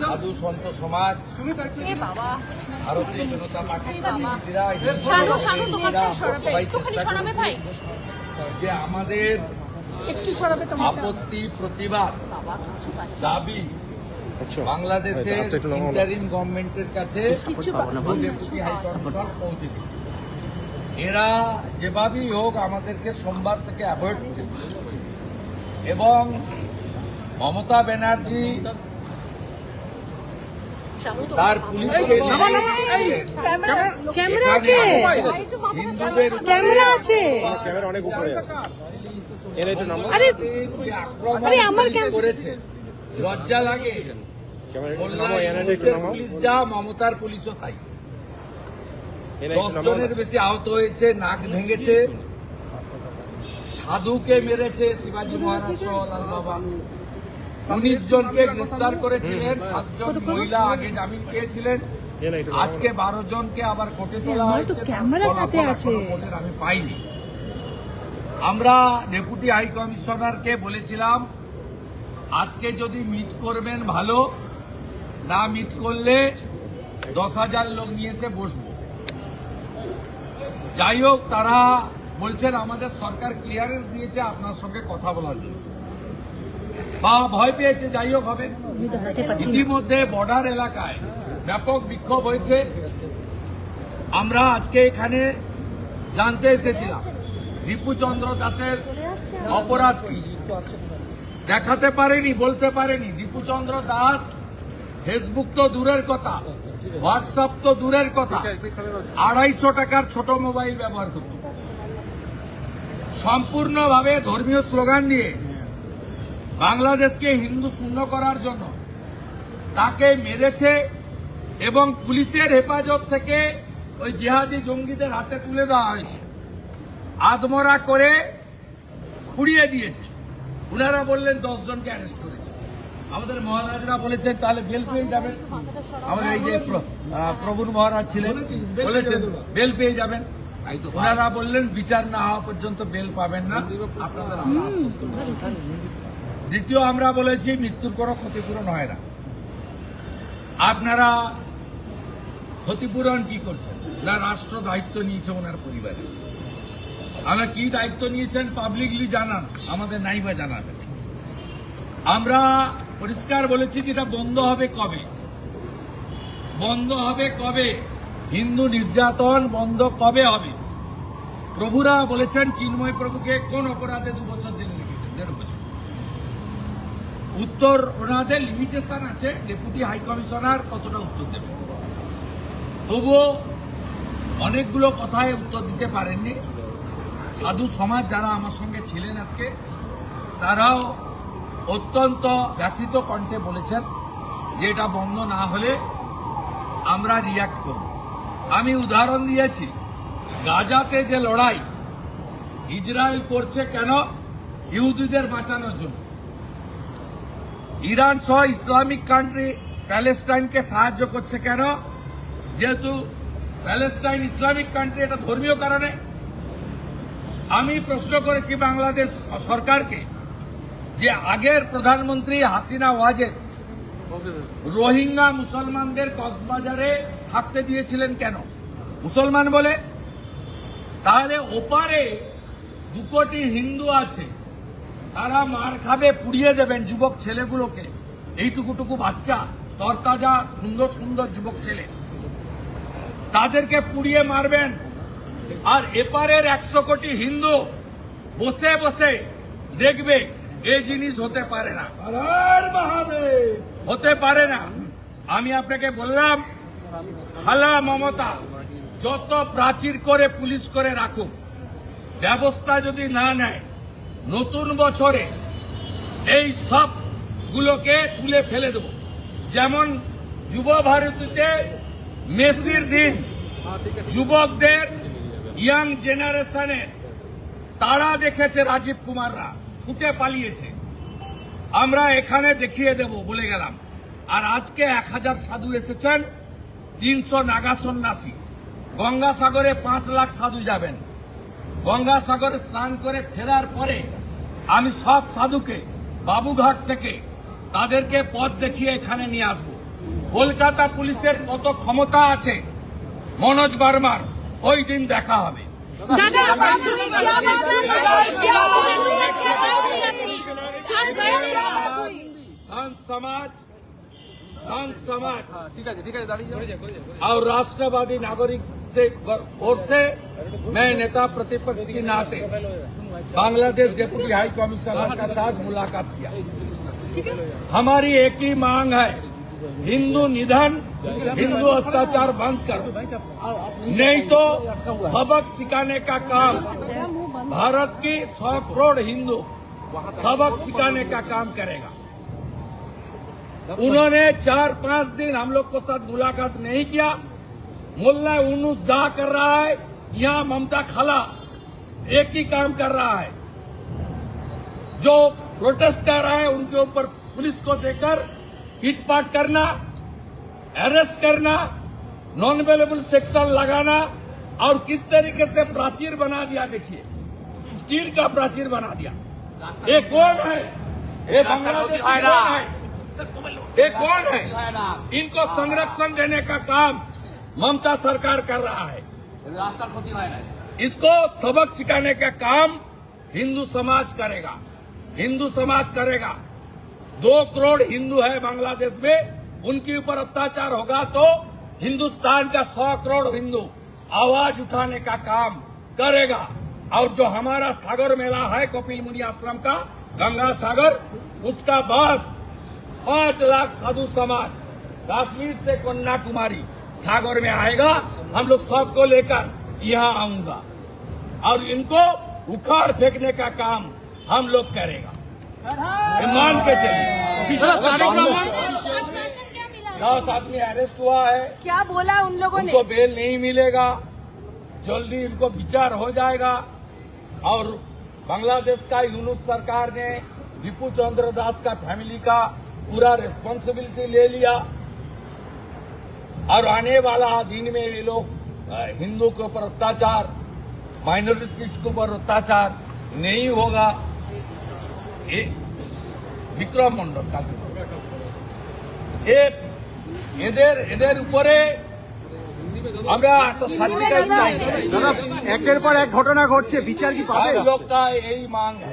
সাধু সন্ত সমাজ, ভারতীয় জনতা পার্টির যে আমাদের আপত্তি প্রতিবাদ দাবি বাংলাদেশের ইন্টারিম গভর্নমেন্টের কাছে ডেপুটি হাইকমিশনার পৌঁছে দিল। এরা যেভাবেই হোক আমাদেরকে সোমবার থেকে অ্যাভয়েড করেছে এবং মমতা ব্যানার্জি তার পুলিশকে হিন্দুদের করেছে লজ্জা লাগে। পুলিশ যা মমতার পুলিশও তাই। 10 জনের বেশি আহত হয়েছে, নাক ভেঙেছে, সাধুকে মেরেছে শিবাজী মহারাজ সহ লাল বাবা। 19 জনকে গ্রেফতার করেছিলেন, 7 জন মহিলা আগে জামিন পেয়েছিলেন, আজকে 12 জনকে আবার কোর্টে তোলা হয়েছে। আমি পাইনি। আমরা ডেপুটি হাই কমিশনারকে বলেছিলাম আজকে যদি মিট করবেন ভালো, না মিট করলে 10,000 লোক নিয়ে এসে বসবো। যাই হোক, তারা বলছেন আমাদের সরকার ক্লিয়ারেন্স দিয়েছে আপনার সঙ্গে কথা বলার জন্য, বা ভয় পেয়েছে। যাই হোক হবে। ইতিমধ্যে বর্ডার এলাকায় ব্যাপক বিক্ষোভ হয়েছে। আমরা আজকে এখানে জানতে এসেছিলাম রিপুচন্দ্র দাসের অপরাধ কি, দেখাতে পারেনি, বলতে পারেনি। রিপুচন্দ্র দাস ফেসবুক তো দূরের কথা, হোয়াটসঅ্যাপ তো দূরের কথা, 250 টাকার ছোট মোবাইল ব্যবহার করত। সম্পূর্ণভাবে ধর্মীয় স্লোগান দিয়ে বাংলাদেশকে হিন্দু শূন্য করার জন্য তাকে মেরেছে এবং পুলিশের হেফাজত থেকে ওই জিহাদি জঙ্গিদের হাতে তুলে দেওয়া হয়েছে, আদমরা করে পুড়িয়ে দিয়েছে। উনারা বললেন 10 জনকে অ্যারেস্ট করেছে। আমাদের মহারাজরা বলেছেন তাহলে বেল পেয়ে যাবেন। আমাদের এই যে প্রভুর মহারাজ ছিলেন বলেছেন বেল পেয়ে যাবেন। ওনারা বললেন বিচার না হওয়া পর্যন্ত বেল পাবেন না, আপনাদের আমরা আশ্বস্ত করছি। দ্বিতীয়, আমরা বলেছি মৃত্যুর কোনো ক্ষতিপূরণ হয় না। আপনারা ক্ষতিপূরণ কি করছেন? না রাষ্ট্র দায়িত্ব নিয়েছে ওনার পরিবারে। আমরা কি দায়িত্ব নিয়েছেন পাবলিকলি জানান, আমাদের নাইবা জানাবেন। আমরা পরিষ্কার বলেছি যেটা বন্ধ হবে কবে, বন্ধ হবে কবে, হিন্দু নির্যাতন বন্ধ কবে হবে। প্রভুরা বলেছেন চিন্ময় প্রভুকে কোন অপরাধে 2 বছর জেলে রেখেছেন, 1.5 বছর। উত্তর ওনাদের লিমিটেশন আছে, ডেপুটি হাই কমিশনার কতটা উত্তর দেবে। তবুও অনেকগুলো কথায় উত্তর দিতে পারেননি। সাধু সমাজ যারা আমার সঙ্গে ছিলেন আজকে, তারাও অত্যন্ত ব্যথিত কণ্ঠে বলেছেন যে এটা বন্ধ না হলে আমরা রিয়াক্ট করব। আমি উদাহরণ দিয়েছি, গাজাতে যে লড়াই ইসরায়েল করছে কেন? ইহুদিদের বাঁচানোর জন্য। ইরান সহ ইসলামিক কান্ট্রি প্যালেস্টাইনকে সাহায্য করছে কেন? যেহেতু প্যালেস্টাইন ইসলামিক কান্ট্রি, এটা ধর্মীয় কারণে। আমি প্রশ্ন করেছি বাংলাদেশ সরকারকে যে আগের প্রধানমন্ত্রী হাসিনা ওয়াজেদ রোহিঙ্গা মুসলমানদের কক্সবাজারে থাকতে দিয়েছিলেন কেন? মুসলমান বলে। তাহলে ওপারে 2 কোটি হিন্দু আছে, তারা মার খাবে, পুড়িয়ে দেবেন যুবক ছেলেগুলোকে। এইটুকুটুকু বাচ্চা, তরতাজা সুন্দর সুন্দর যুবক ছেলে, তাদেরকে পুড়িয়ে মারবেন। আর এপারের 100 কোটি হিন্দু বসে বসে দেখবে। এই জিনিস হতে পারে না, হতে পারে না। আমি আপনাকে বললাম, খালা মমতা যত প্রাচীর করে পুলিশ করে রাখুক, ব্যবস্থা যদি না নেয়, নতুন বছরে এই সবগুলোকে তুলে ফেলে দেব। যেমন যুব ভারতীতে মেসির দিন যুবকদের, ইয়াং জেনারেশনের তারা দেখেছে, রাজীব কুমাররা ছুটে পালিয়েছে। আমরা এখানে দেখিয়ে দেব বলে গেলাম। আর আজকে 1000 সাধু এসেছেন, 300 নাগা সন্ন্যাসী। গঙ্গাসাগরে 5 লাখ সাধু যাবেন। গঙ্গাসাগরে স্নান করে ফেরার পরে আমি সব সাধুকে বাবুঘাট থেকে তাদেরকে পথ দেখিয়ে এখানে নিয়ে আসব। কলকাতা পুলিশের কত ক্ষমতা আছে মনোজ বার্মার ওই দিন দেখা হবে। दादा आपने क्या बात है संत समाज ठीक है और राष्ट्रवादी नागरिक से ओर से मैं नेता प्रतिपक्ष के नाते बांग्लादेश डेप्यूटी हाई कमिश्नर के साथ मुलाकात किया। हमारी एक ही मांग है, हिंदू निधन, हिंदू अत्याचार बंद करो, नहीं तो सबक सिखाने का काम भारत की 100 करोड़ हिंदू सबक सिखाने का काम करेगा। उन्होंने 4-5 दिन हम लोग को साथ मुलाकात नहीं किया। मुल्ला यूनुस जा कर रहा है, यहाँ ममता खाला एक ही काम कर रहा है, जो प्रोटेस्टर है उनके ऊपर पुलिस को देकर पीटपाट करना, अरेस्ट करना, नॉन अवेलेबल सेक्शन लगाना और किस तरीके से प्राचीर बना दिया। देखिए स्टील का प्राचीर बना दिया। ये कौन है? ये बांग्लादेश कौन है? ये कौन है? इनको संरक्षण देने का काम ममता सरकार कर रहा है। इसको सबक सिखाने का काम हिंदू समाज करेगा। हिंदू समाज करेगा। 2 करोड़ हिंदू है बांग्लादेश में, उनके ऊपर अत्याचार होगा तो हिंदुस्तान का 100 करोड़ हिंदू आवाज उठाने का काम करेगा। और जो हमारा सागर मेला है कपिल मुनि आश्रम का गंगा सागर, उसका बाद 5 लाख साधु समाज कश्मीर से कन्याकुमारी सागर में आएगा। हम लोग सबको लेकर यहाँ आऊंगा और इनको उखाड़ फेंकने का काम हम लोग करेगा। ये मान के चलिए। 10 आदमी अरेस्ट हुआ है। क्या बोला उन लोगों ने? उनको बेल नहीं मिलेगा, जल्दी इनको विचार हो जाएगा। और बांग्लादेश का यूनुस सरकार ने दीपू चंद्र दास का फैमिली का पूरा रिस्पॉन्सिबिलिटी ले लिया और आने वाला दिन में ये लोग हिंदू के ऊपर अत्याचार, माइनॉरिटीज के ऊपर अत्याचार नहीं होगा। বিক্রম মন্ডল এদের উপরে আমরা তো সার্টিফিকেট দাদা একের পর এক ঘটনা ঘটছে, বিচার কি পাবে? लोग का यही मांग है